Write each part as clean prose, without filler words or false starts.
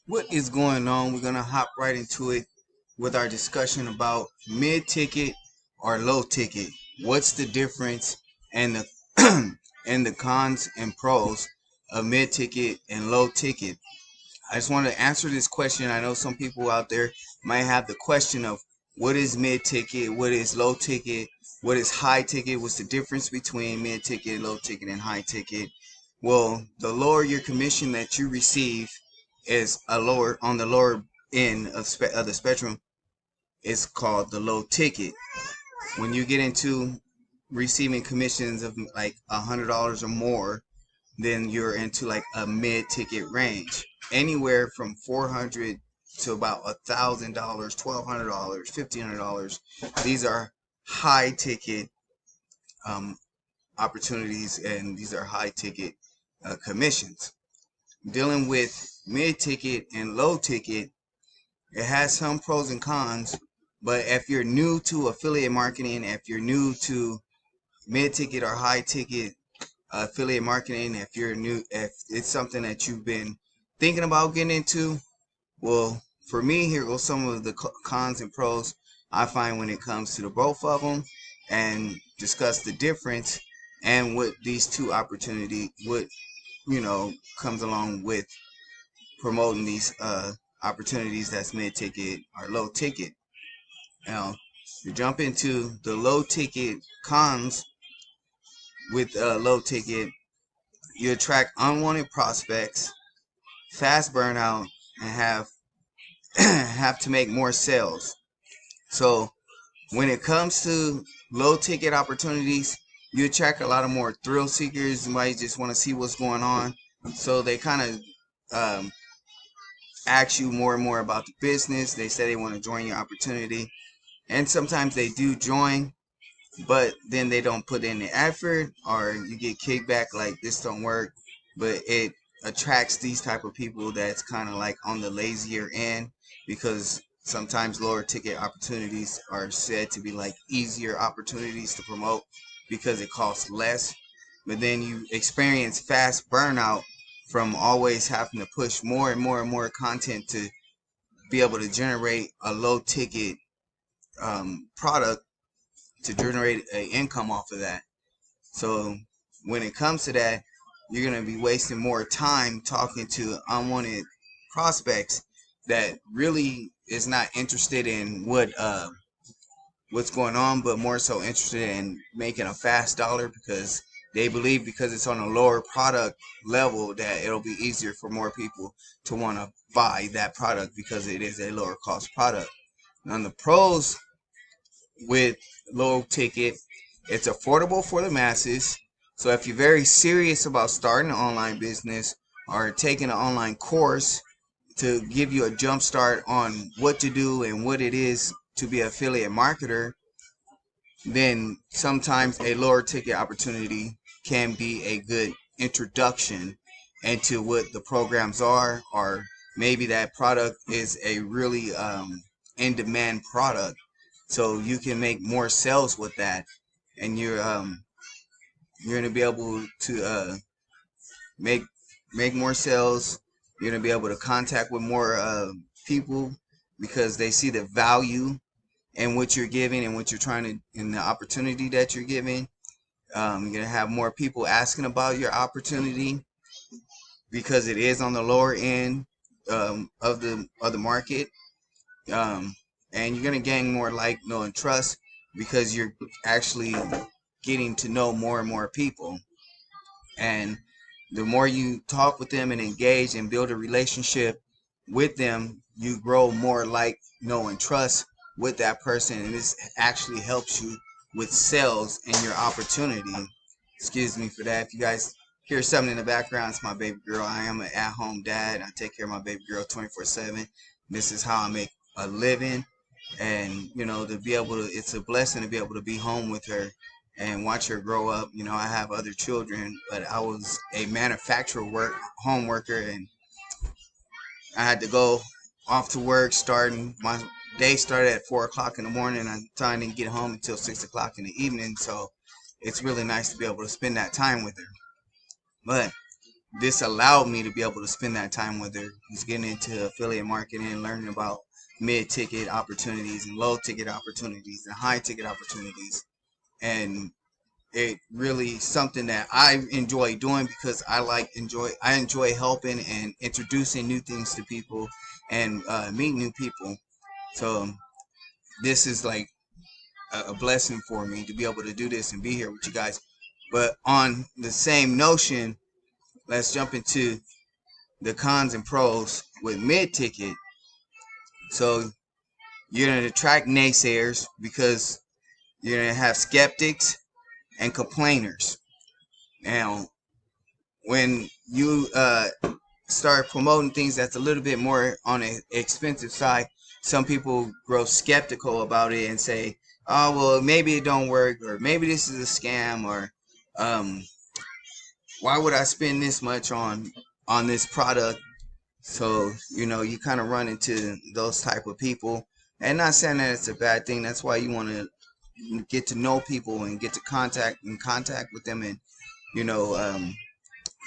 What is going on? We're gonna hop right into it with our discussion about mid-ticket or low ticket. What's the difference and the and the cons and pros of mid-ticket and low ticket? I just want to answer this question. I know some people out there might have the question of what is mid-ticket, what is low ticket, what is high ticket, what's the difference between mid-ticket, low ticket, and high ticket. Well, the lower your commission that you receive is a lower on the lower end of the spectrum. It's called the low ticket. When you get into receiving commissions of like $100 or more, then you're into like a mid-ticket range, anywhere from 400 to about $1,000, $1,200, $1,500. These are high ticket um, opportunities, and these are high ticket commissions. Dealing with mid ticket and low ticket, it has some pros and cons. But if you're new to affiliate marketing, if you're new to mid ticket or high ticket affiliate marketing, if it's something that you've been thinking about getting into, well, for me, here goes some of the cons and pros I find when it comes to the both of them, and discuss the difference and what these two opportunity, what comes along with promoting these opportunities that's mid ticket or low ticket. Now, to jump into the low ticket cons with low ticket, you attract unwanted prospects, fast burnout, and have to make more sales. So when it comes to low ticket opportunities, you attract a lot of more thrill seekers. Somebody just want to see what's going on, so they kind of ask you more and more about the business. They say they want to join your opportunity, and sometimes they do join, but then they don't put in the effort, or you get kickback like this don't work. But it attracts these type of people that's kind of like on the lazier end, because sometimes lower ticket opportunities are said to be like easier opportunities to promote because it costs less. But then you experience fast burnout from always having to push more and more and more content to be able to generate a low ticket product, to generate an income off of that. So when it comes to that, you're going to be wasting more time talking to unwanted prospects that really is not interested in what's going on, but more so interested in making a fast dollar, because they believe because it's on a lower product level that it'll be easier for more people to want to buy that product because it is a lower cost product. Now the pros with low ticket, it's affordable for the masses. So if you're very serious about starting an online business or taking an online course to give you a jump start on what to do and what it is to be an affiliate marketer, then sometimes a lower ticket opportunity can be a good introduction into what the programs are, or maybe that product is a really in demand product, so you can make more sales with that, and you're gonna be able to make make more sales. You're gonna be able to contact with more people because they see the value in what you're giving and what you're trying to, in the opportunity that you're giving. You're gonna have more people asking about your opportunity because it is on the lower end of the market, um, and you're gonna gain more like, know, and trust because you're actually getting to know more and more people. And the more you talk with them and engage and build a relationship with them, you grow more like, know, and trust with that person, and this actually helps you with sales and your opportunity. Excuse me for that. If you guys hear something in the background, it's my baby girl. I am an at-home dad. I take care of my baby girl 24/7. This is how I make a living, and to be able to, it's a blessing to be able to be home with her and watch her grow up. I have other children, but I was a manufacturer home worker, and I had to go off to work. Starting my day started at 4 o'clock in the morning. I didn't get home until 6 o'clock in the evening. So it's really nice to be able to spend that time with her. But this allowed me to be able to spend that time with her. Who's getting into affiliate marketing and learning about mid-ticket opportunities and low-ticket opportunities and high-ticket opportunities. And it really something that I enjoy doing because I enjoy helping and introducing new things to people and meeting new people. So this is like a blessing for me to be able to do this and be here with you guys. But on the same notion, let's jump into the cons and pros with mid ticket. So you're going to attract naysayers because you're going to have skeptics and complainers. Now, when you start promoting things that's a little bit more on an expensive side, some people grow skeptical about it and say, oh, well, maybe it don't work, or maybe this is a scam, or why would I spend this much on this product? So, you kind of run into those type of people. And not saying that it's a bad thing. That's why you want to get to know people and get to contact with them, and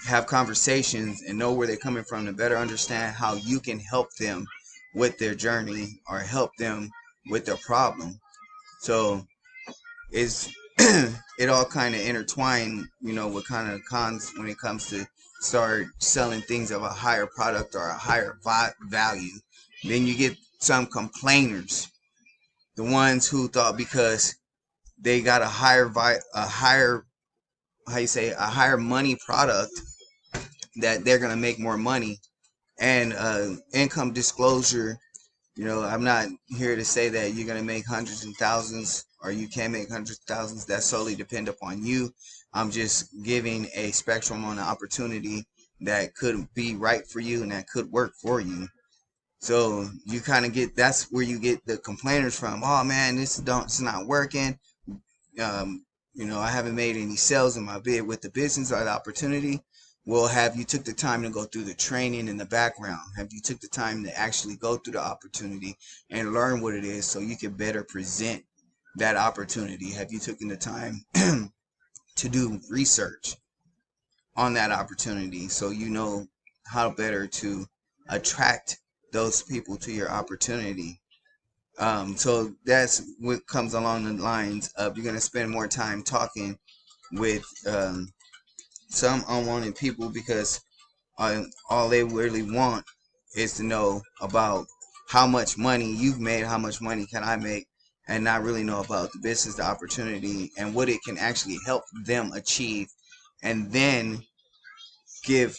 have conversations and know where they're coming from to better understand how you can help them with their journey or help them with their problem. So it's it all kind of intertwined, with kind of cons when it comes to start selling things of a higher product or a higher value. Then you get some complainers, the ones who thought because they got a higher a higher money product that they're gonna make more money. And income disclosure, I'm not here to say that you're gonna make hundreds and thousands or you can make hundreds of thousands. That solely depend upon you. I'm just giving a spectrum on the opportunity that could be right for you and that could work for you. So you kind of that's where you get the complainers from. Oh man, it's not working. I haven't made any sales in my bid with the business or the opportunity. Well, have you took the time to go through the training in the background? Have you took the time to actually go through the opportunity and learn what it is so you can better present that opportunity? Have you taken the time to do research on that opportunity so you know how better to attract those people to your opportunity? So that's what comes along the lines of you're going to spend more time talking with some unwanted people because all they really want is to know about how much money you've made, how much money can I make, and not really know about the business, the opportunity, and what it can actually help them achieve, and then give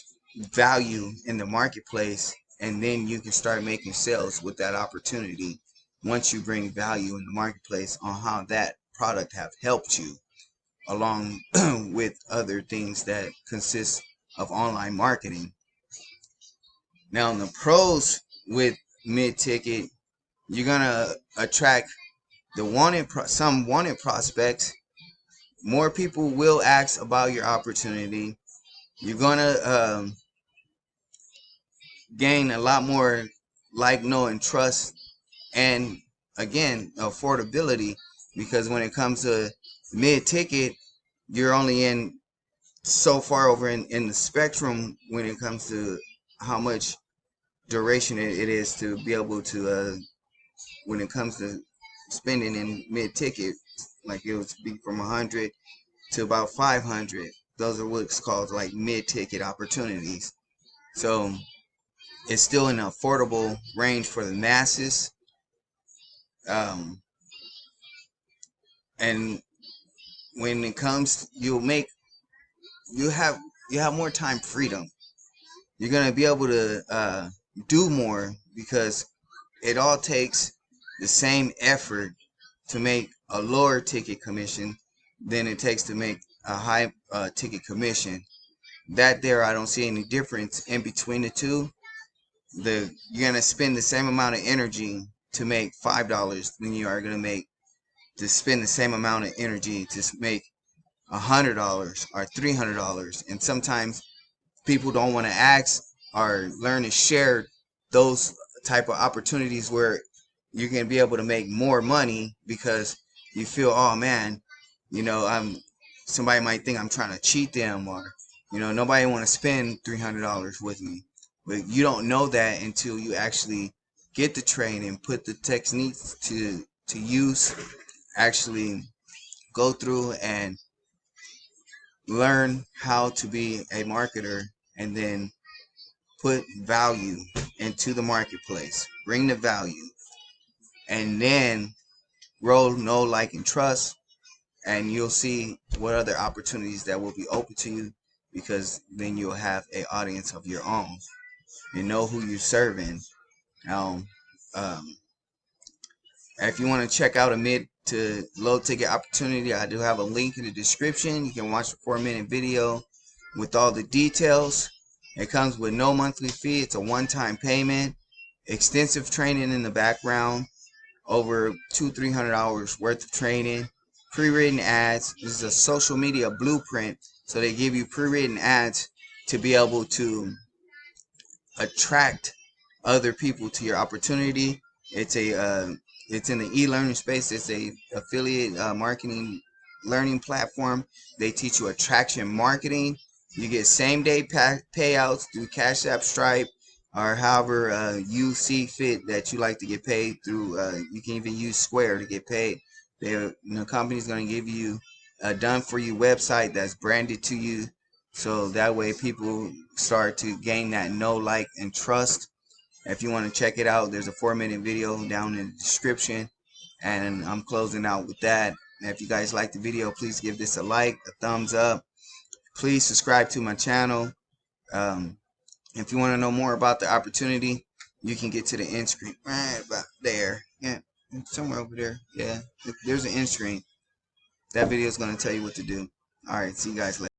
value in the marketplace, and then you can start making sales with that opportunity once you bring value in the marketplace on how that product have helped you along with other things that consist of online marketing. Now, in the pros with mid-ticket, you're gonna attract some wanted prospects. More people will ask about your opportunity. You're gonna gain a lot more like, know, and trust, and again, affordability, because when it comes to mid-ticket, you're only in so far over in the spectrum when it comes to how much duration it is to be able to when it comes to spending in mid-ticket, like it would be from 100 to about 500. Those are what's called like mid-ticket opportunities. So it's still in an affordable range for the masses. And when it comes, you have more time freedom. You're gonna be able to do more because it all takes the same effort to make a lower ticket commission than it takes to make a high ticket commission. That there, I don't see any difference in between the two. You're gonna spend the same amount of energy to make $5 than you are gonna make to spend the same amount of energy to make $100 or $300. And sometimes people don't want to ask or learn to share those type of opportunities where you can be able to make more money because you feel, oh man, somebody might think I'm trying to cheat them, or You know, nobody want to spend $300 with me, but you don't know that until you actually get the training, put the techniques to use, actually go through and learn how to be a marketer, and then put value into the marketplace, bring the value, and then roll, know, like, and trust, and you'll see what other opportunities that will be open to you, because then you'll have a audience of your own. You know who you're serving. Now, um, if you want to check out a mid to low ticket opportunity, I do have a link in the description. You can watch a 4-minute video with all the details. It comes with no monthly fee. It's a one-time payment. Extensive training in the background. Over 200-300 hours worth of training. Pre-written ads. This is a social media blueprint. So they give you pre-written ads to be able to attract other people to your opportunity. It's in the e-learning space. It's a affiliate marketing learning platform. They teach you attraction marketing. You get same day payouts through Cash App, Stripe, or however you see fit that you like to get paid through. You can even use Square to get paid. The company's going to give you a done for you website that's branded to you, so that way people start to gain that know, like, and trust. If you want to check it out, there's a 4-minute video down in the description, and I'm closing out with that. And if you guys like the video, please give this a like, a thumbs up. Please subscribe to my channel. If you want to know more about the opportunity, you can get to the end screen right about there. Yeah, somewhere over there. Yeah, there's an end screen. That video is going to tell you what to do. All right, see you guys later.